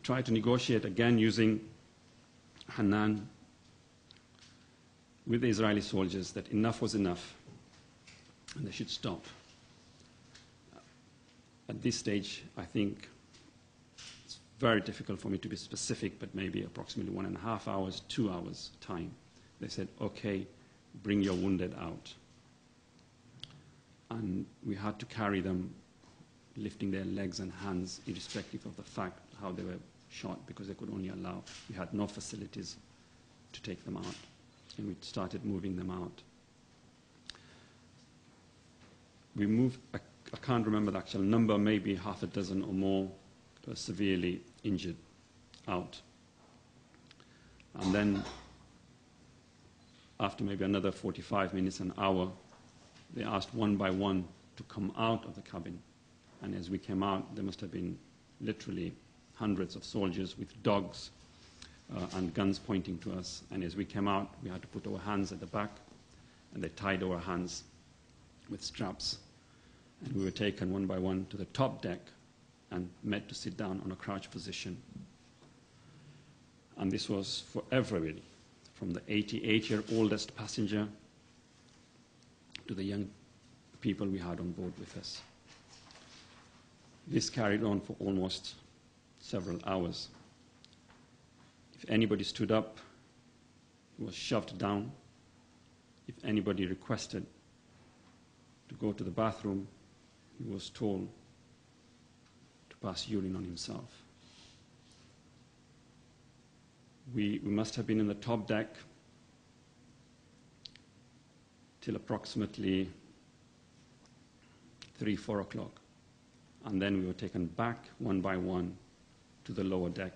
We tried to negotiate again using Hanan with the Israeli soldiers that enough was enough and they should stop. At this stage, I think it's very difficult for me to be specific, but maybe approximately 1.5 hours, 2 hours time. They said, okay, bring your wounded out. And we had to carry them, lifting their legs and hands, irrespective of the fact how they were shot, because they could only allow, we had no facilities to take them out. And we started moving them out. We moved, I can't remember the actual number, maybe half a dozen or more were severely injured out. And then, after maybe another 45 minutes, an hour, they asked one by one to come out of the cabin. And as we came out, there must have been literally hundreds of soldiers with dogs and guns pointing to us. And as we came out, we had to put our hands at the back, and they tied our hands with straps. And we were taken one by one to the top deck and made to sit down on a crouch position. And this was for everybody, from the 88-year-oldest passenger to the young people we had on board with us. This carried on for almost several hours. If anybody stood up, he was shoved down. If anybody requested to go to the bathroom, he was told to pass urine on himself. We must have been in the top deck till approximately 3, 4 o'clock. And then we were taken back one by one to the lower deck,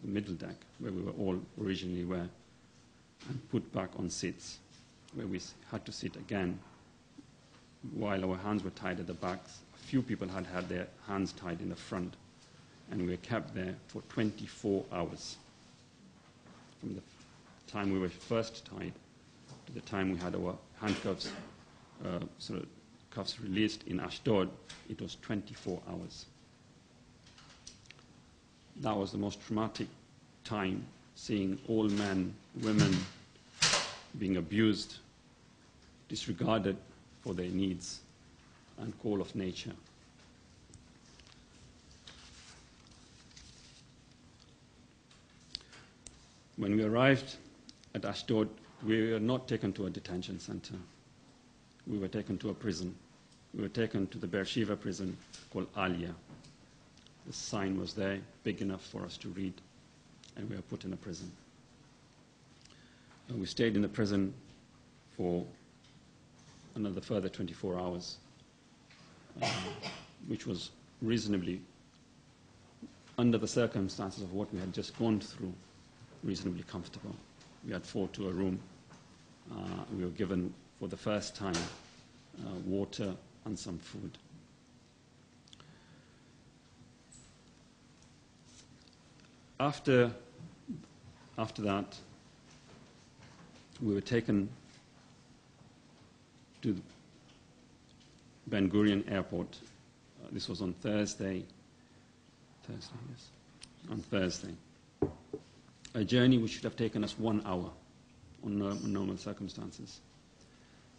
the middle deck, where we were all originally were, and put back on seats, where we had to sit again while our hands were tied at the backs. A few people had had their hands tied in the front, and we were kept there for 24 hours. From the time we were first tied to the time we had our handcuffs, sort of cuffs released in Ashdod, it was 24 hours. That was the most traumatic time, seeing all men, women being abused, disregarded for their needs and call of nature. When we arrived at Ashdod, we were not taken to a detention center. We were taken to a prison. We were taken to the Beersheba prison called Alia. The sign was there, big enough for us to read, and we were put in a prison. And we stayed in the prison for another further 24 hours, which was reasonably, under the circumstances of what we had just gone through, reasonably comfortable. We had 4 to a room. We were given, for the first time, water and some food. After that, we were taken to Ben Gurion Airport. This was on Thursday. On Thursday. A journey which should have taken us 1 hour on normal circumstances.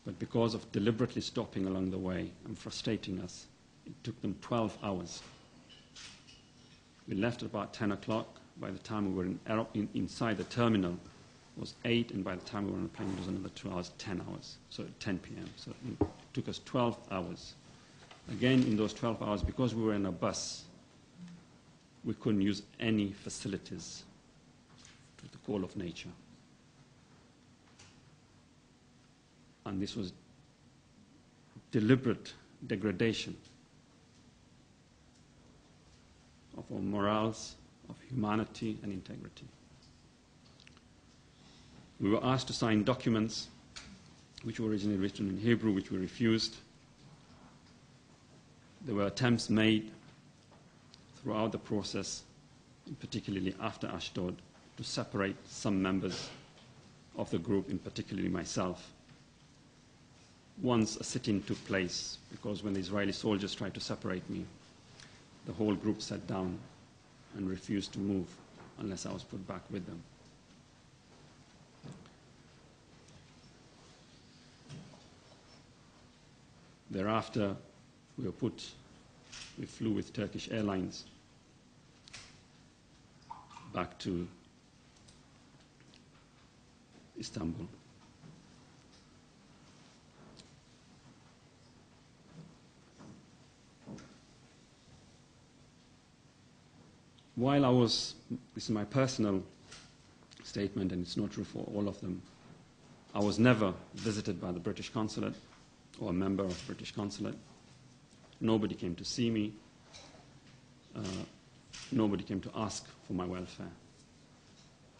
But because of deliberately stopping along the way and frustrating us, it took them 12 hours. We left at about 10 o'clock. By the time we were inside the terminal, it was 8, and by the time we were on the plane, it was another 2 hours, 10 hours, so 10 p.m. So it took us 12 hours. Again, in those 12 hours, because we were in a bus, we couldn't use any facilities to the call of nature. And this was deliberate degradation of our morals, of humanity and integrity. We were asked to sign documents which were originally written in Hebrew, which we refused. There were attempts made throughout the process, particularly after Ashdod, to separate some members of the group, in particularly myself. Once a sit-in took place, because when the Israeli soldiers tried to separate me, the whole group sat down and refused to move unless I was put back with them. Thereafter, we flew with Turkish Airlines back to Istanbul. While I was, this is my personal statement and it's not true for all of them, I was never visited by the British consulate or a member of the British consulate. Nobody came to see me. Nobody came to ask for my welfare.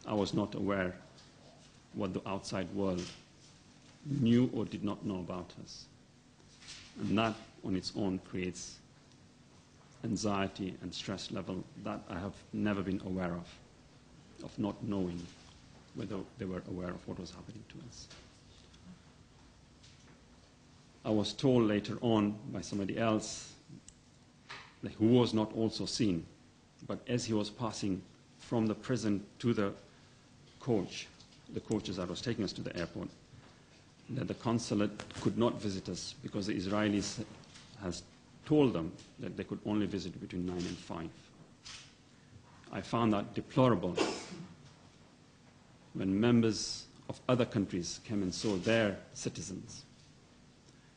I was not aware what the outside world knew or did not know about us. And that on its own creates anxiety and stress level that I have never been aware of not knowing whether they were aware of what was happening to us. I was told later on by somebody else who was not also seen, but as he was passing from the prison to the coaches that was taking us to the airport, that the consulate could not visit us because the Israelis has told them that they could only visit between 9 and 5. I found that deplorable when members of other countries came and saw their citizens,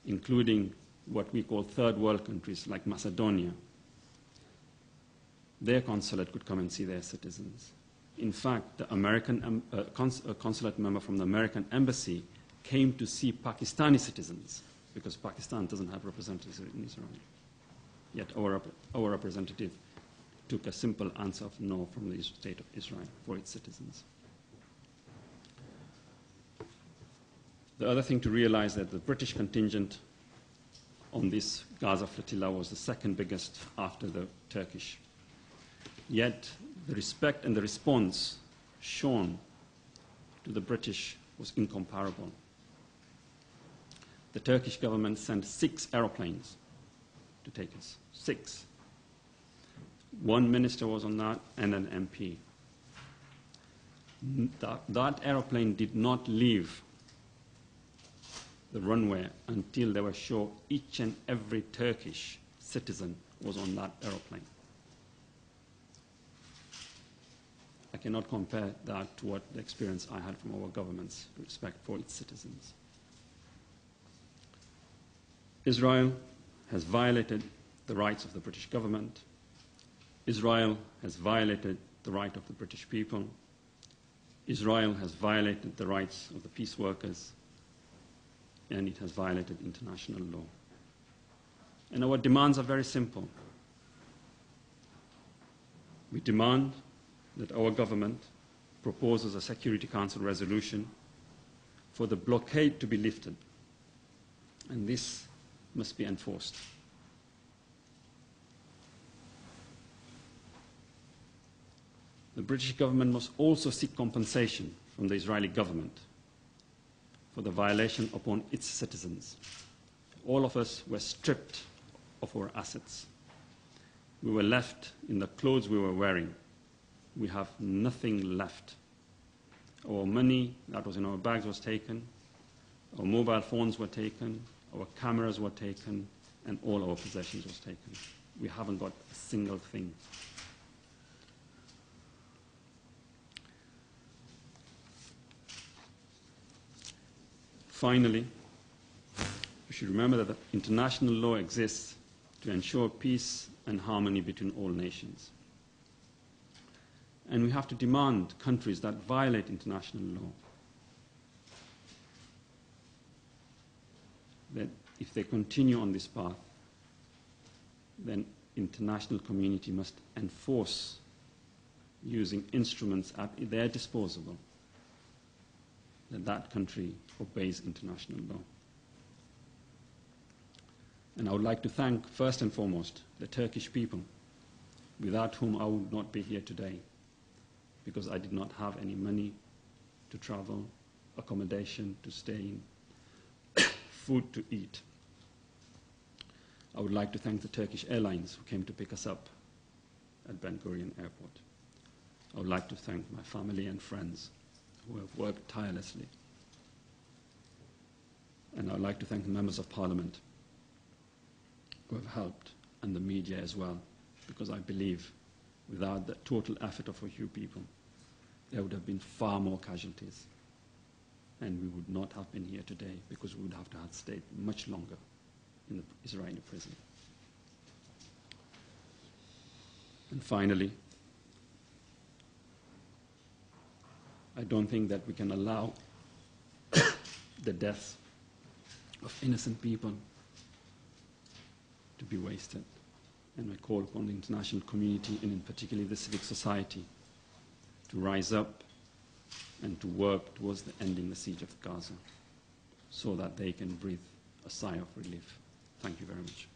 including what we call third world countries like Macedonia. Their consulate could come and see their citizens. In fact, the American consulate member from the American embassy came to see Pakistani citizens because Pakistan doesn't have representatives in Israel. Yet our representative took a simple answer of no from the state of Israel for its citizens. The other thing to realize that the British contingent on this Gaza Flotilla was the second biggest after the Turkish. Yet the respect and the response shown to the British was incomparable. The Turkish government sent 6 aeroplanes to take us. 6. One minister was on that and an MP. That aeroplane did not leave the runway until they were sure each and every Turkish citizen was on that aeroplane. I cannot compare that to what the experience I had from our government's respect for its citizens. Israel has violated the rights of the British government. Israel has violated the right of the British people. Israel has violated the rights of the peace workers, and it has violated international law. And our demands are very simple. We demand that our government proposes a Security Council resolution for the blockade to be lifted, and this must be enforced. The British government must also seek compensation from the Israeli government for the violation upon its citizens. All of us were stripped of our assets. We were left in the clothes we were wearing. We have nothing left. Our money that was in our bags was taken, our mobile phones were taken, our cameras were taken, and all our possessions was taken. We haven't got a single thing. Finally, we should remember that the international law exists to ensure peace and harmony between all nations. And we have to demand countries that violate international law that if they continue on this path, then international community must enforce using instruments at their disposal that that country obeys international law. And I would like to thank, first and foremost, the Turkish people, without whom I would not be here today, because I did not have any money to travel, accommodation to stay in, food to eat. I would like to thank the Turkish Airlines who came to pick us up at Ben Gurion Airport. I would like to thank my family and friends who have worked tirelessly. And I would like to thank the members of Parliament who have helped, and the media as well, because I believe without the total effort of a few people, there would have been far more casualties. And we would not have been here today because we would have to have stayed much longer in the Israeli prison. And finally, I don't think that we can allow the deaths of innocent people to be wasted. And I call upon the international community, and in particular the civic society, to rise up and to work towards the ending the siege of Gaza so that they can breathe a sigh of relief. Thank you very much.